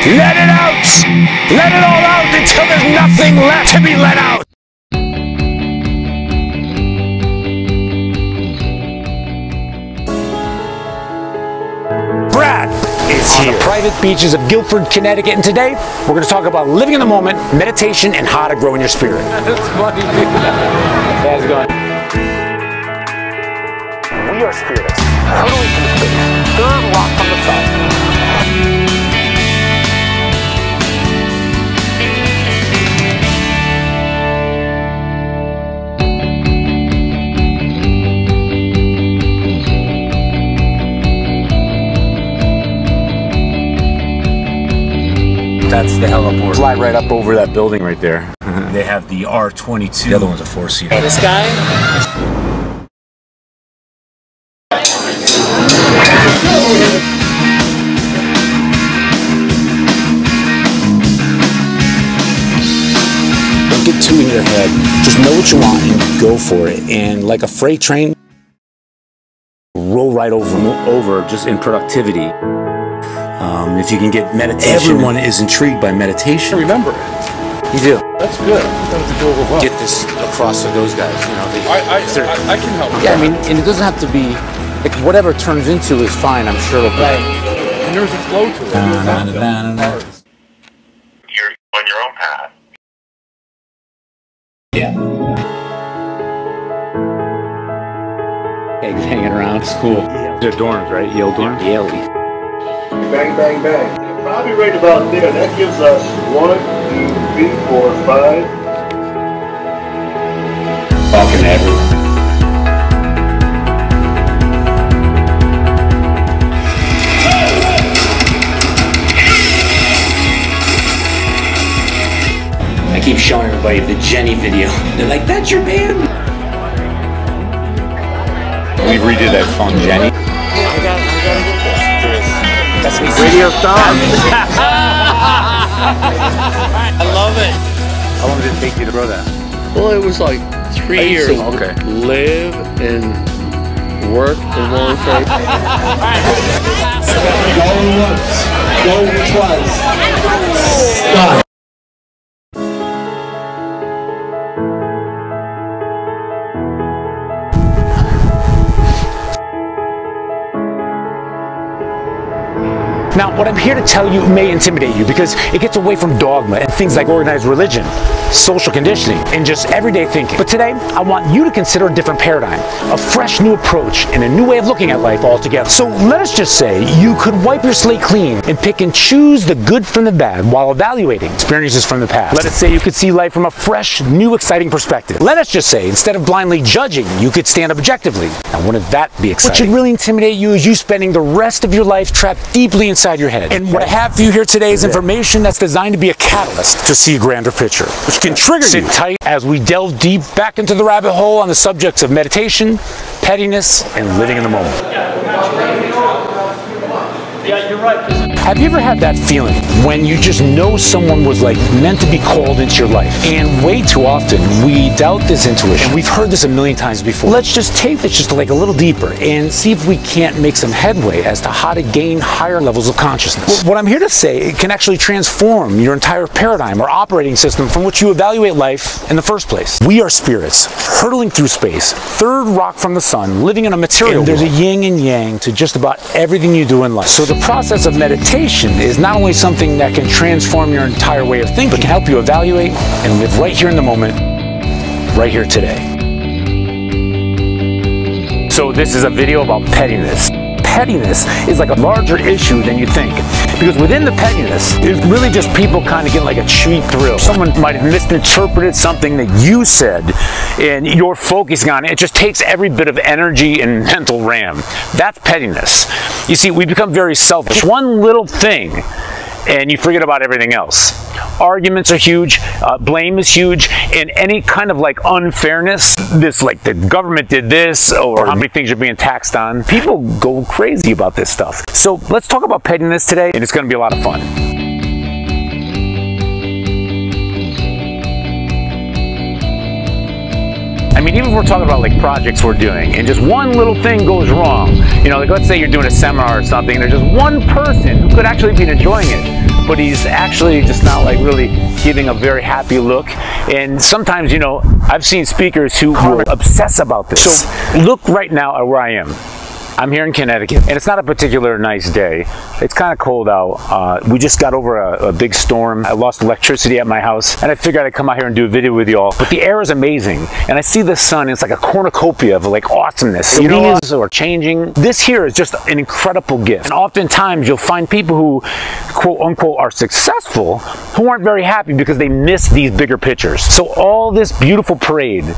Let it out! Let it all out until there's nothing left to be let out! Brad is on the private beaches of Guilford, Connecticut, and today we're going to talk about living in the moment, meditation, and how to grow in your spirit. That's funny. How's it going? We are spirits, hurtling through space, third rock from the sun. That's the heliport. Fly right up over that building right there. They have the R22. The other one's a 4-seater. This guy? Don't get too in your head. Just know what you want and go for it. And like a freight train, roll right over just in productivity. If you can get meditation. Everyone is intrigued by meditation. Remember it. You do. That's good. That's to go over well. Get this across to those guys, you know. I can help. Yeah, I mean, and it doesn't have to be, like, whatever it turns into is fine, I'm sure it'll be. Right. And there's a flow to it. You're on your own path. Yeah. Eggs hanging around, it's cool. They're dorms, right? Yale dorms? Yale. Bang, bang, bang. You're probably right about there. That gives us 1, 2, 3, 4, 5. Talking to everyone. I keep showing everybody the Jenny video. They're like, that's your band? We redid that song, Jenny. I gotta get this. That's me. Radio star. I love it. How long did it take you to grow that? Well, it was like 3 years. Okay. Live and work in one place. Go once, go twice. Stop. Now, what I'm here to tell you may intimidate you because it gets away from dogma and things like organized religion, social conditioning, and just everyday thinking. But today, I want you to consider a different paradigm, a fresh new approach, and a new way of looking at life altogether. So let us just say you could wipe your slate clean and pick and choose the good from the bad while evaluating experiences from the past. Let us say you could see life from a fresh, new, exciting perspective. Let us just say, instead of blindly judging, you could stand objectively. Now, wouldn't that be exciting? What should really intimidate you is you spending the rest of your life trapped deeply inside your head. And what I have for you here today is information that's designed to be a catalyst to see a grander picture, which can trigger you. Sit tight as we delve deep back into the rabbit hole on the subjects of meditation, pettiness, and living in the moment. Yeah, you're right. Have you ever had that feeling when you just know someone was like meant to be called into your life? And way too often we doubt this intuition. And we've heard this a million times before. Let's just take this just like a little deeper and see if we can't make some headway as to how to gain higher levels of consciousness. What I'm here to say, it can actually transform your entire paradigm or operating system from which you evaluate life in the first place. We are spirits, hurtling through space, third rock from the sun, living in a material world. There's a yin and yang to just about everything you do in life. So the process of meditation is not only something that can transform your entire way of thinking, but can help you evaluate and live right here in the moment, right here today. So this is a video about pettiness. Pettiness is like a larger issue than you think. Because within the pettiness, it's really just people kind of getting like a cheap thrill. Someone might have misinterpreted something that you said, and you're focusing on it. It just takes every bit of energy and mental RAM. That's pettiness. You see, we become very selfish. One little thing, and you forget about everything else. Arguments are huge, blame is huge, and any kind of like unfairness, this like the government did this, or how many things you're being taxed on. People go crazy about this stuff. So let's talk about pettiness today, and it's going to be a lot of fun. I mean, even if we're talking about like projects we're doing and just one little thing goes wrong, you know, like let's say you're doing a seminar or something and there's just one person who could actually be enjoying it, but he's actually just not like really giving a very happy look. And sometimes, you know, I've seen speakers who will obsess about this. So look right now at where I am. I'm here in Connecticut, and it's not a particular nice day. It's kind of cold out. We just got over a big storm. I lost electricity at my house, and I figured I'd come out here and do a video with y'all. But the air is amazing, and I see the sun, and it's like a cornucopia of like awesomeness. The leaves are changing. This here is just an incredible gift. And oftentimes you'll find people who, quote unquote, are successful, who aren't very happy because they miss these bigger pictures. So all this beautiful parade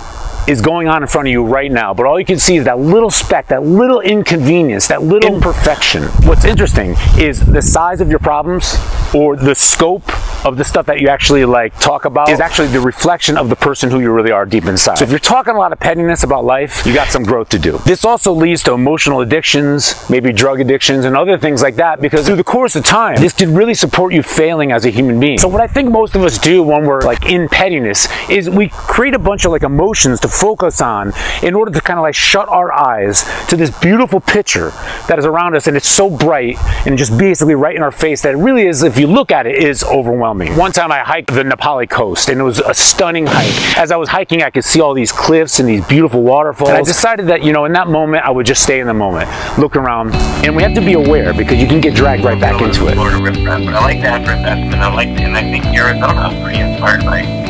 is going on in front of you right now, but all you can see is that little speck, that little inconvenience, that little imperfection. What's interesting is the size of your problems, or the scope of the stuff that you actually like talk about, is actually the reflection of the person who you really are deep inside. So if you're talking a lot of pettiness about life, you got some growth to do. This also leads to emotional addictions, maybe drug addictions and other things like that, because through the course of time, this could really support you failing as a human being. So what I think most of us do when we're like in pettiness is we create a bunch of like emotions to focus on in order to kind of like shut our eyes to this beautiful picture that is around us, and it's so bright and just basically right in our face that it really is, if you look at it, is overwhelming. One time I hiked the Nepali coast, and it was a stunning hike. As I was hiking, I could see all these cliffs and these beautiful waterfalls, and I decided that, you know, in that moment I would just stay in the moment, look around, and we have to be aware because you can get dragged right back into it. Florida riffraff, but I like that for investment. And I think Arizona, I'm pretty inspired by it.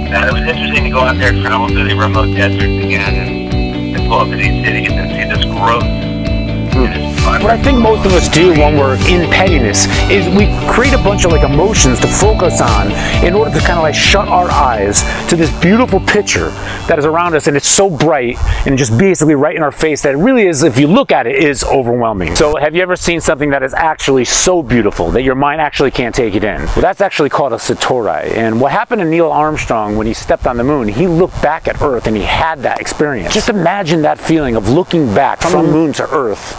It was interesting to go out there, travel through the remote deserts again, and pull up to these cities and see this growth. What I think most of us do when we're in pettiness is we create a bunch of like emotions to focus on in order to kind of like shut our eyes to this beautiful picture that is around us, and it's so bright and just basically right in our face that it really is, if you look at it, is overwhelming. So have you ever seen something that is actually so beautiful that your mind actually can't take it in? Well, that's actually called a satori. And what happened to Neil Armstrong when he stepped on the moon, he looked back at Earth and he had that experience. Just imagine that feeling of looking back from the moon to Earth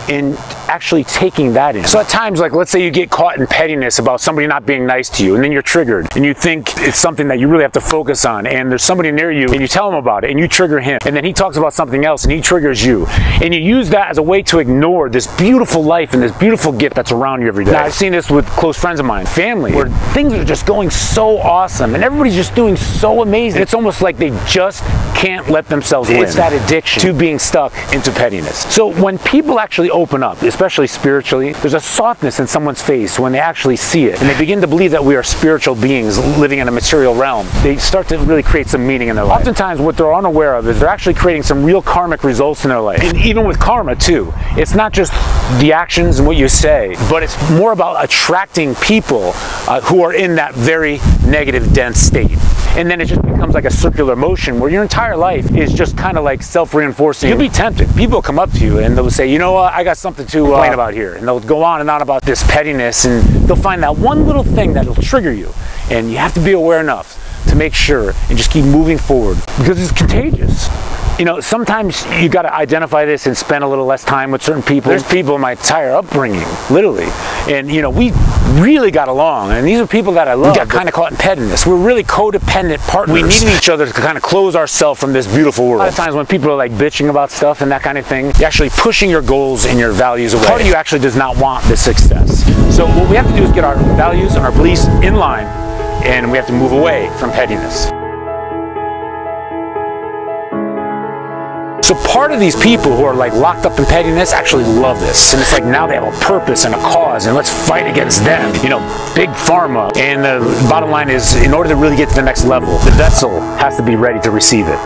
and actually taking that in. So at times, like let's say you get caught in pettiness about somebody not being nice to you, and then you're triggered and you think it's something that you really have to focus on, and there's somebody near you and you tell him about it and you trigger him, and then he talks about something else and he triggers you, and you use that as a way to ignore this beautiful life and this beautiful gift that's around you every day. Now, I've seen this with close friends of mine, family, where things are just going so awesome and everybody's just doing so amazing. It's almost like they just can't let themselves win. It's that addiction to being stuck into pettiness. So when people actually open up, especially spiritually, there's a softness in someone's face when they actually see it, and they begin to believe that we are spiritual beings living in a material realm. They start to really create some meaning in their life. Oftentimes what they're unaware of is they're actually creating some real karmic results in their life. And even with karma too, it's not just the actions and what you say, but it's more about attracting people who are in that very negative, dense state. And then it just becomes like a circular motion where your entire life is just kind of like self-reinforcing. You'll be tempted. People come up to you and they'll say, you know what, I got something to complain about here. And they'll go on and on about this pettiness, and they'll find that one little thing that'll trigger you. And you have to be aware enough to make sure and just keep moving forward, because it's contagious. You know, sometimes you got to identify this and spend a little less time with certain people. There's people in my entire upbringing, literally, and you know, we really got along, and these are people that I love. We got kind of caught in pettiness. We're really codependent partners. We needed each other to kind of close ourselves from this beautiful world. A lot of times when people are like bitching about stuff and that kind of thing, you're actually pushing your goals and your values away. Part of you actually does not want this success. So what we have to do is get our values and our beliefs in line, and we have to move away from pettiness. So part of these people who are like locked up in pettiness actually love this. And it's like now they have a purpose and a cause, and let's fight against them. You know, big pharma. And the bottom line is, in order to really get to the next level, the vessel has to be ready to receive it.